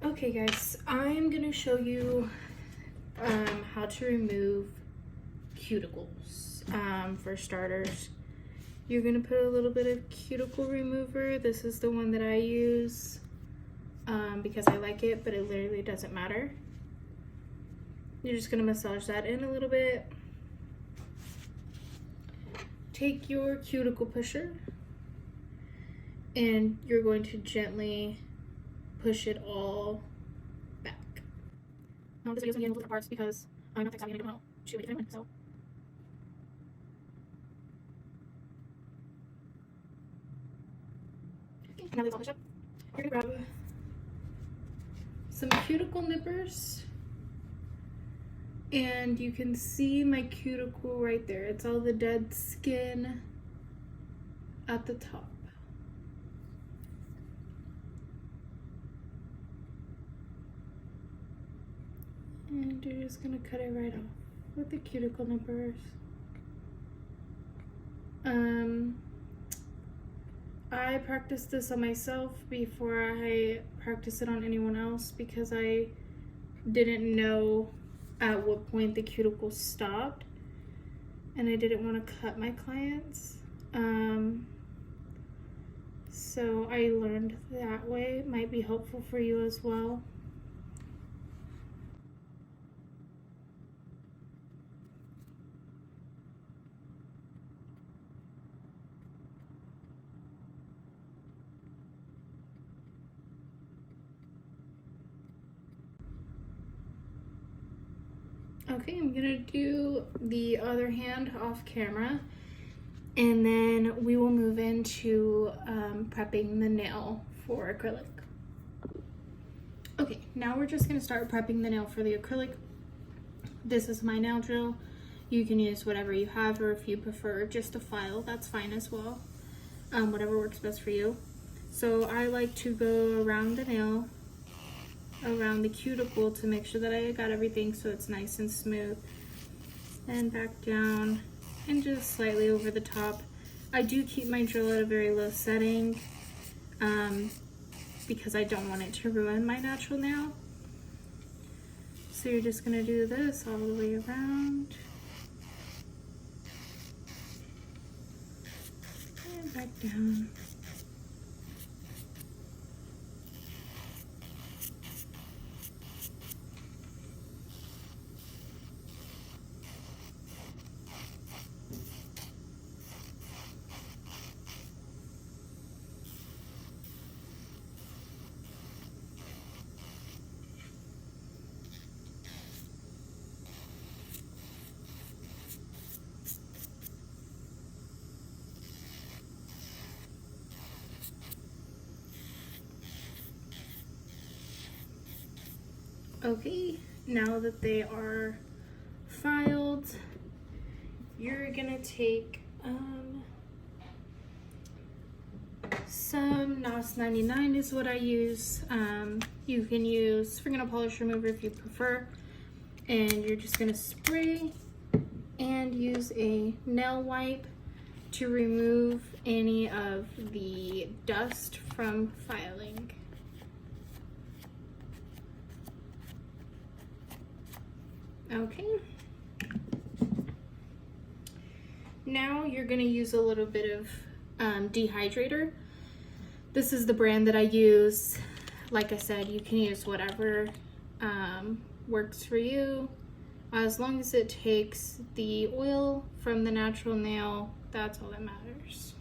Okay guys, I'm gonna show you how to remove cuticles. For starters, you're gonna put a little bit of cuticle remover. This is the one that I use because I like it, but it literally doesn't matter. You're just gonna massage that in a little bit. Take your cuticle pusher and you're going to gently push it all back. This video's gonna be in different parts because I'm not savvy and I don't know shoot anything, so. Okay, now that it's all pushed up, you're gonna grab some cuticle nippers. And you can see my cuticle right there. It's all the dead skin at the top. And you're just gonna cut it right off with the cuticle nippers. I practiced this on myself before I practiced it on anyone else because I didn't know at what point the cuticle stopped, and I didn't want to cut my clients. So I learned that way. It might be helpful for you as well. Okay, I'm gonna do the other hand off camera, and then we will move into prepping the nail for acrylic. Okay, now we're just gonna start prepping the nail for the acrylic. This is my nail drill. You can use whatever you have, or if you prefer just a file, that's fine as well. Whatever works best for you. So I like to go around the nail, around the cuticle, to make sure that I got everything so it's nice and smooth, and back down and just slightly over the top. I do keep my drill at a very low setting because I don't want it to ruin my natural nail. So you're just gonna do this all the way around and back down. Okay, now that they are filed, you're gonna take some NOS 99 is what I use. You can use fingernail polish remover if you prefer, and you're just gonna spray and use a nail wipe to remove any of the dust from filing. Okay. Now you're gonna use a little bit of dehydrator. This is the brand that I use. Like I said, you can use whatever works for you. As long as it takes the oil from the natural nail, that's all that matters.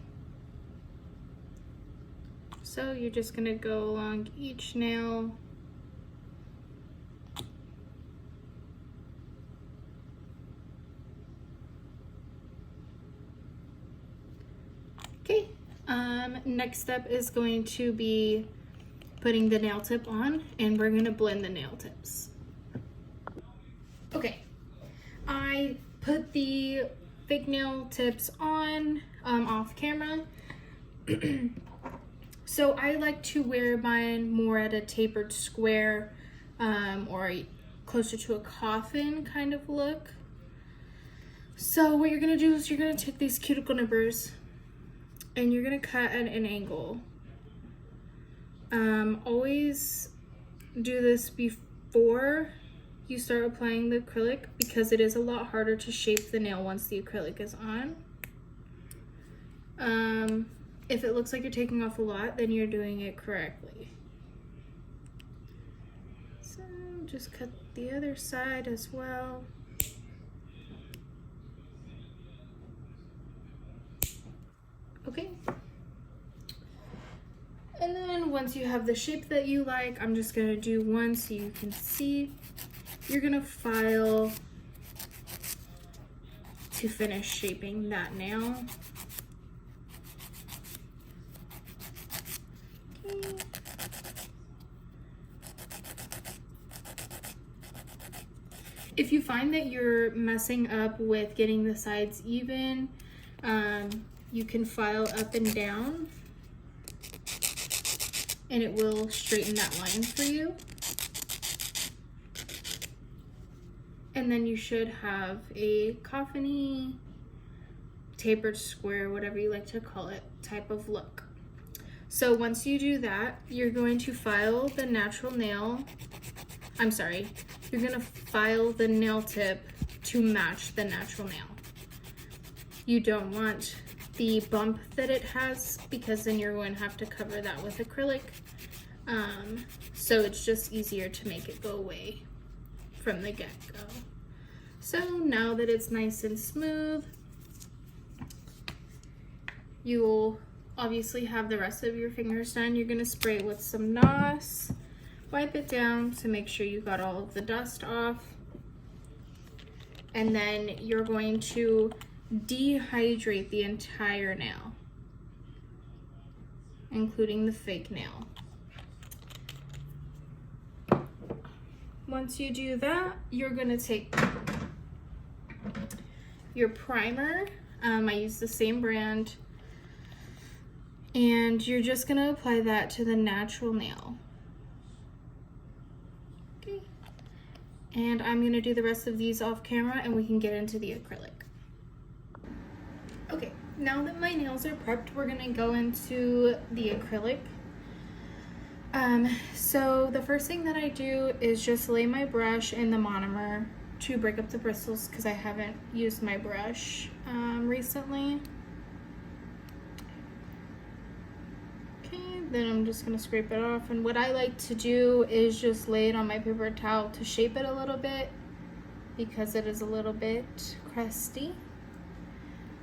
So you're just gonna go along each nail. Okay, next step is going to be putting the nail tip on, and we're gonna blend the nail tips. Okay, I put the fake nail tips on off camera. So I like to wear mine more at a tapered square or closer to a coffin kind of look. So what you're gonna do is you're gonna take these cuticle nippers and you're gonna cut at an angle. Always do this before you start applying the acrylic because it is a lot harder to shape the nail once the acrylic is on. If it looks like you're taking off a lot, then you're doing it correctly. So just cut the other side as well. Okay. And then once you have the shape that you like, I'm just gonna do one so you can see. You're gonna file to finish shaping that nail. Okay. If you find that you're messing up with getting the sides even, you can file up and down and it will straighten that line for you. And then you should have a coffin-y, tapered square, whatever you like to call it, type of look. So once you do that, you're going to file the natural nail. I'm sorry, you're gonna file the nail tip to match the natural nail. You don't want the bump that it has because then you're going to have to cover that with acrylic. So it's just easier to make it go away from the get-go. So now that it's nice and smooth, you will obviously have the rest of your fingers done. You're gonna spray it with some NOS, wipe it down to make sure you got all of the dust off. And then you're going to dehydrate the entire nail, including the fake nail. Once you do that, you're gonna take your primer. I use the same brand, and you're just gonna apply that to the natural nail. Okay, and I'm gonna do the rest of these off camera and we can get into the acrylic. Okay, now that my nails are prepped, we're gonna go into the acrylic. So the first thing that I do is just lay my brush in the monomer to break up the bristles because I haven't used my brush recently. Okay, then I'm just gonna scrape it off, and what I like to do is just lay it on my paper towel to shape it a little bit because it is a little bit crusty.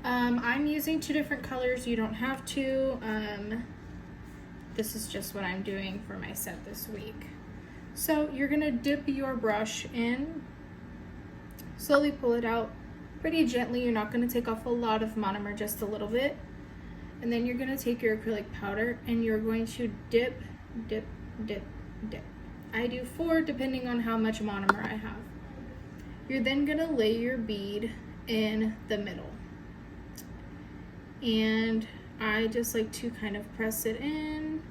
I'm using 2 different colors. You don't have to. This is just what I'm doing for my set this week. So you're gonna dip your brush in, slowly pull it out pretty gently. You're not gonna take off a lot of monomer, just a little bit. And then you're gonna take your acrylic powder and you're going to dip, dip, dip, dip. I do 4 depending on how much monomer I have. You're then gonna lay your bead in the middle. And I just like to kind of press it in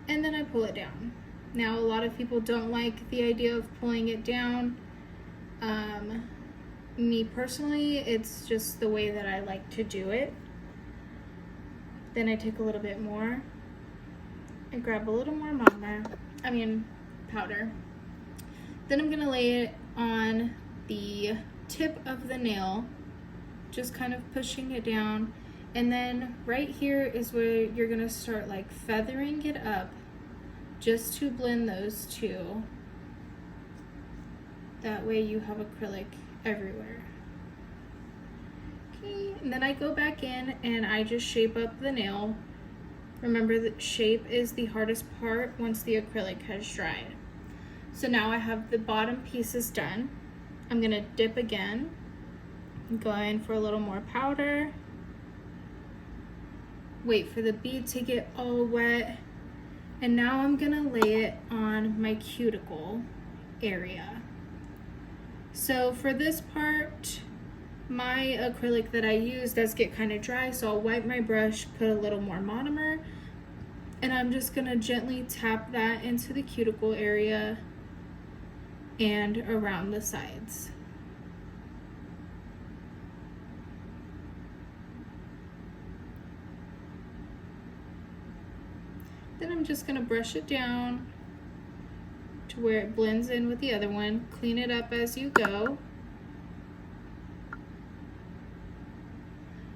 and then I pull it down. Now a lot of people don't like the idea of pulling it down. Me personally, it's just the way that I like to do it. Then I take a little bit more. I grab a little more powder. Then I'm gonna lay it on the tip of the nail, just kind of pushing it down. And then right here is where you're gonna start like feathering it up just to blend those 2. That way you have acrylic everywhere. Okay, and then I go back in and I just shape up the nail. Remember that shape is the hardest part once the acrylic has dried. So now I have the bottom pieces done. I'm gonna dip again, go in for a little more powder, wait for the bead to get all wet, and now I'm gonna lay it on my cuticle area. So for this part, my acrylic that I use does get kind of dry, so I'll wipe my brush, put a little more monomer, and I'm just gonna gently tap that into the cuticle area and around the sides. Then I'm just gonna brush it down to where it blends in with the other one. Clean it up as you go.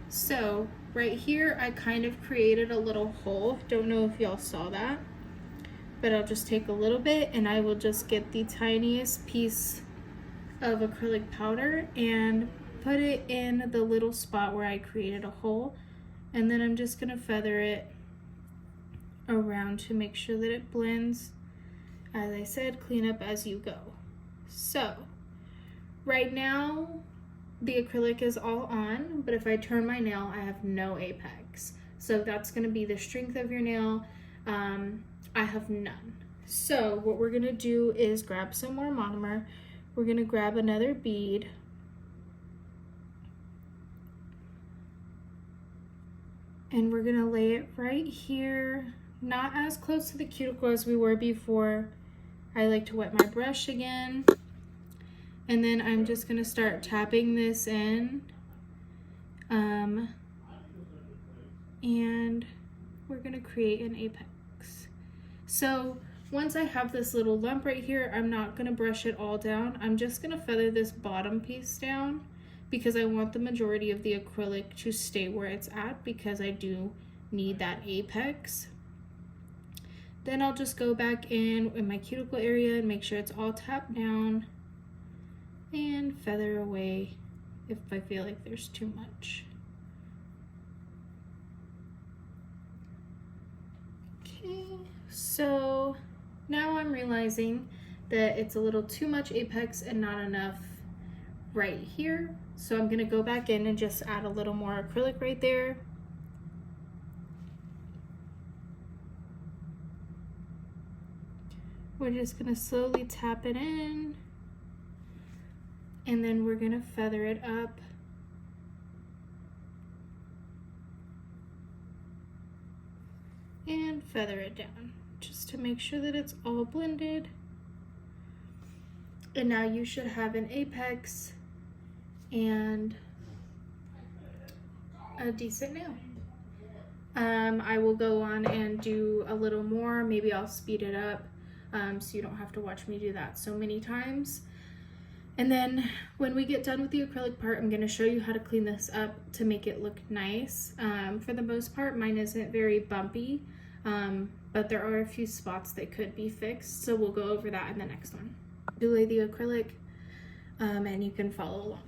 So right here, I kind of created a little hole. Don't know if y'all saw that, but I'll just take a little bit and I will just get the tiniest piece of acrylic powder and put it in the little spot where I created a hole. And then I'm just gonna feather it around to make sure that it blends. As I said, clean up as you go. So right now the acrylic is all on, but if I turn my nail, I have no apex. So that's gonna be the strength of your nail. I have none. So what we're gonna do is grab some more monomer. We're gonna grab another bead. And we're gonna lay it right here, not as close to the cuticle as we were before. I like to wet my brush again. And then I'm just gonna start tapping this in. And we're gonna create an apex. So once I have this little lump right here, I'm not gonna brush it all down. I'm just gonna feather this bottom piece down because I want the majority of the acrylic to stay where it's at because I do need that apex. Then I'll just go back in my cuticle area and make sure it's all tapped down and feather away if I feel like there's too much. Okay, so now I'm realizing that it's a little too much apex and not enough right here. So I'm gonna go back in and just add a little more acrylic right there. We're just gonna slowly tap it in, and then we're gonna feather it up. And feather it down, just to make sure that it's all blended. And now you should have an apex and a decent nail. I will go on and do a little more. Maybe I'll speed it up so you don't have to watch me do that so many times. And then when we get done with the acrylic part, I'm going to show you how to clean this up to make it look nice. For the most part, mine isn't very bumpy, but there are a few spots that could be fixed, so we'll go over that in the next one. Do lay the acrylic and you can follow along.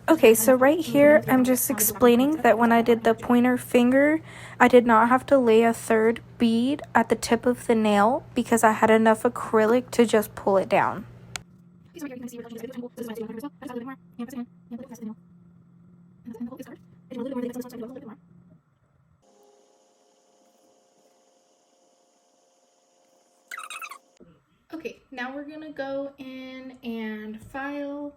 Okay, so right here, I'm just explaining that when I did the pointer finger, I did not have to lay a third bead at the tip of the nail because I had enough acrylic to just pull it down. Okay, now we're gonna go in and file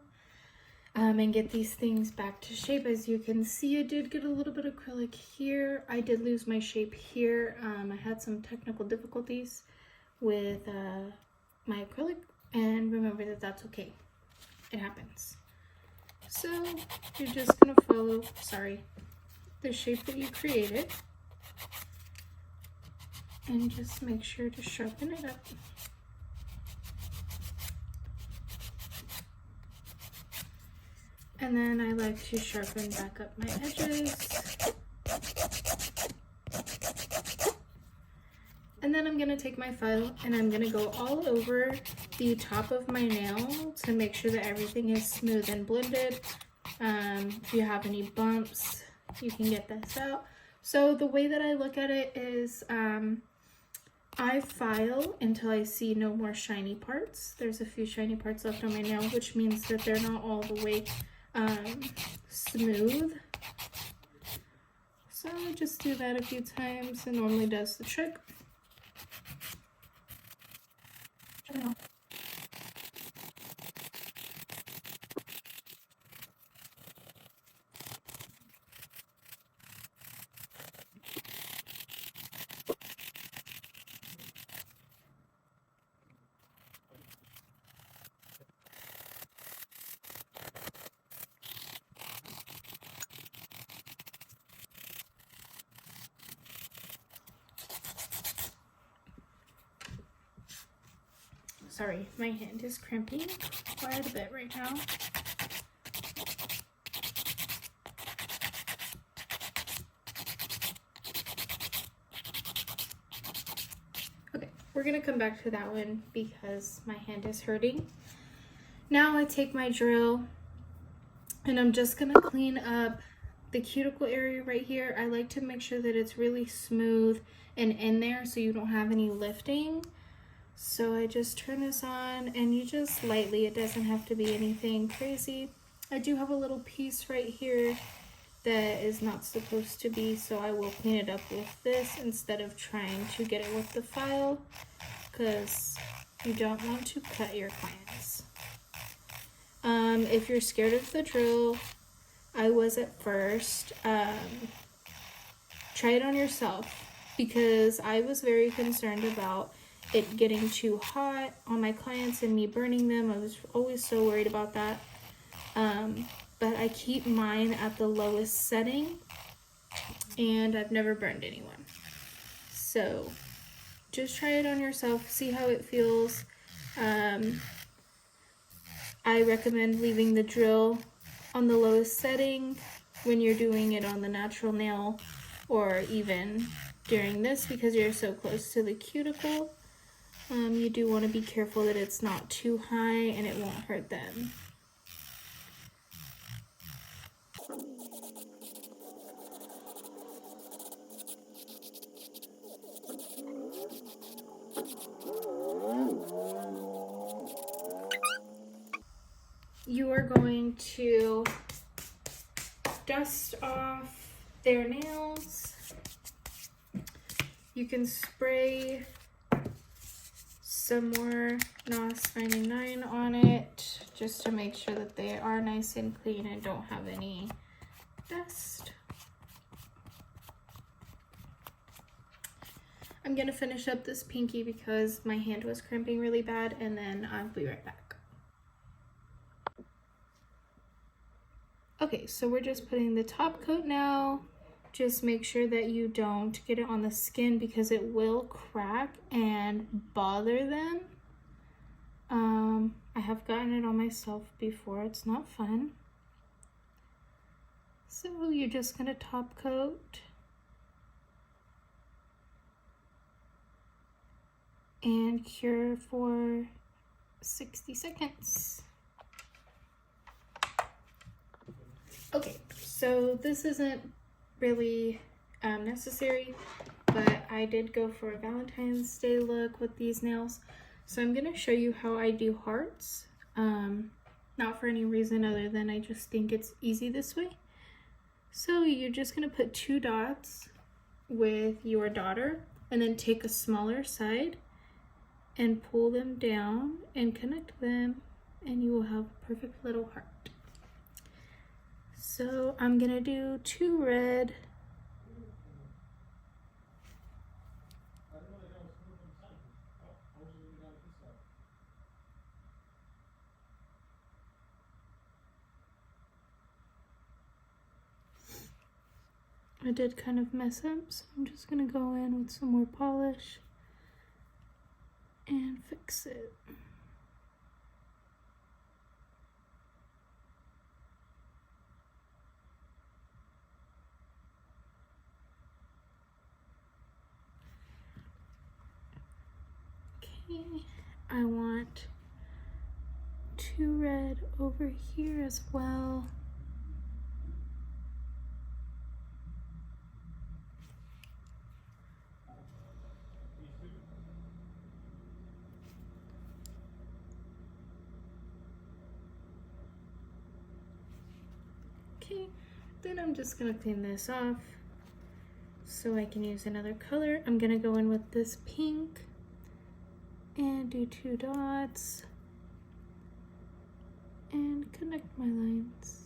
and get these things back to shape. As you can see, I did get a little bit of acrylic here. I did lose my shape here. I had some technical difficulties with my acrylic, and remember that that's okay. It happens. So you're just gonna follow, the shape that you created, and just make sure to sharpen it up. And then I like to sharpen back up my edges. And then I'm gonna take my file and I'm gonna go all over the top of my nail to make sure that everything is smooth and blended. If you have any bumps, you can get this out. So the way that I look at it is I file until I see no more shiny parts. There's a few shiny parts left on my nail, which means that they're not all the way smooth. So just do that a few times. It normally does the trick. Sorry, my hand is cramping quite a bit right now. Okay, we're gonna come back to that one because my hand is hurting. Now I take my drill and I'm just gonna clean up the cuticle area right here. I like to make sure that it's really smooth and in there so you don't have any lifting. So I just turn this on and you just lightly, it doesn't have to be anything crazy. I do have a little piece right here that is not supposed to be, so I will clean it up with this instead of trying to get it with the file, because you don't want to cut your clients. If you're scared of the drill, I was at first, try it on yourself, because I was very concerned about it getting too hot on my clients and me burning them. I was always so worried about that. But I keep mine at the lowest setting and I've never burned anyone. So just try it on yourself, see how it feels. I recommend leaving the drill on the lowest setting when you're doing it on the natural nail, or even during this, because you're so close to the cuticle. You do want to be careful that it's not too high and it won't hurt them. You are going to dust off their nails. You can spray some more NOS 99 on it just to make sure that they are nice and clean and don't have any dust. I'm gonna finish up this pinky because my hand was cramping really bad, and then I'll be right back. Okay, so we're just putting the top coat now. Just make sure that you don't get it on the skin because it will crack and bother them. I have gotten it on myself before. It's not fun. So you're just gonna top coat and cure for 60 seconds. Okay, so this isn't really necessary, but I did go for a Valentine's Day look with these nails. So I'm gonna show you how I do hearts. Not for any reason other than I just think it's easy this way. So you're just gonna put 2 dots with your daughter and then take a smaller side and pull them down and connect them, and you will have a perfect little heart. So I'm gonna do 2 red. I did kind of mess up, so I'm just gonna go in with some more polish and fix it. Okay, I want 2 red over here as well. Okay, then I'm just gonna clean this off so I can use another color. I'm gonna go in with this pink and do 2 dots and connect my lines.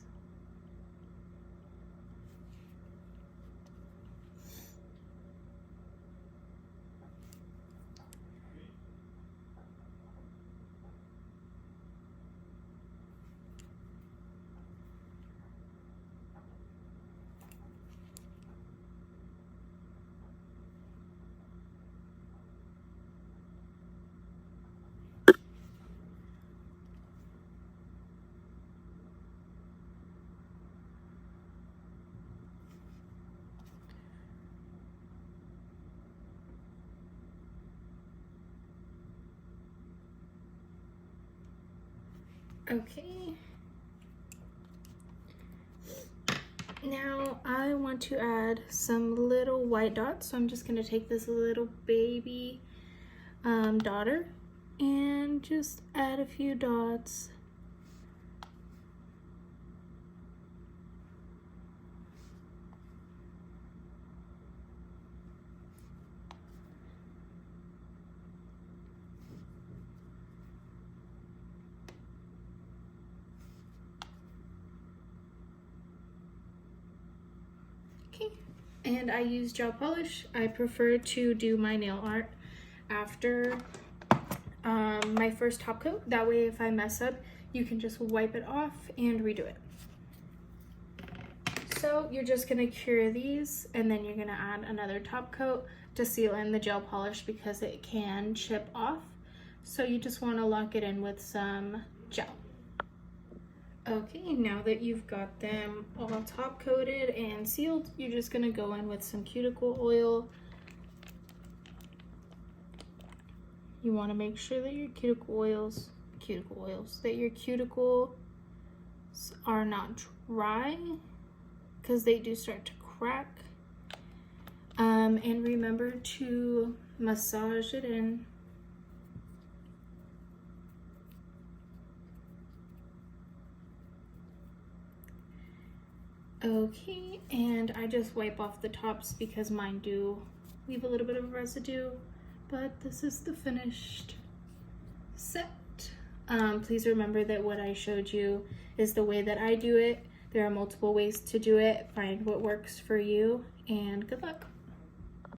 Okay. Now I want to add some little white dots, so I'm just going to take this little baby daughter and just add a few dots. Okay, and I use gel polish. I prefer to do my nail art after my first top coat. That way if I mess up, you can just wipe it off and redo it. So you're just gonna cure these and then you're gonna add another top coat to seal in the gel polish because it can chip off. So you just wanna lock it in with some gel. Okay, now that you've got them all top coated and sealed, you're just gonna go in with some cuticle oil. You want to make sure that your cuticles are not dry because they do start to crack. And remember to massage it in. Okay, and I just wipe off the tops because mine do leave a little bit of residue, but this is the finished set. Please remember that what I showed you is the way that I do it. There are multiple ways to do it. Find what works for you, and good luck.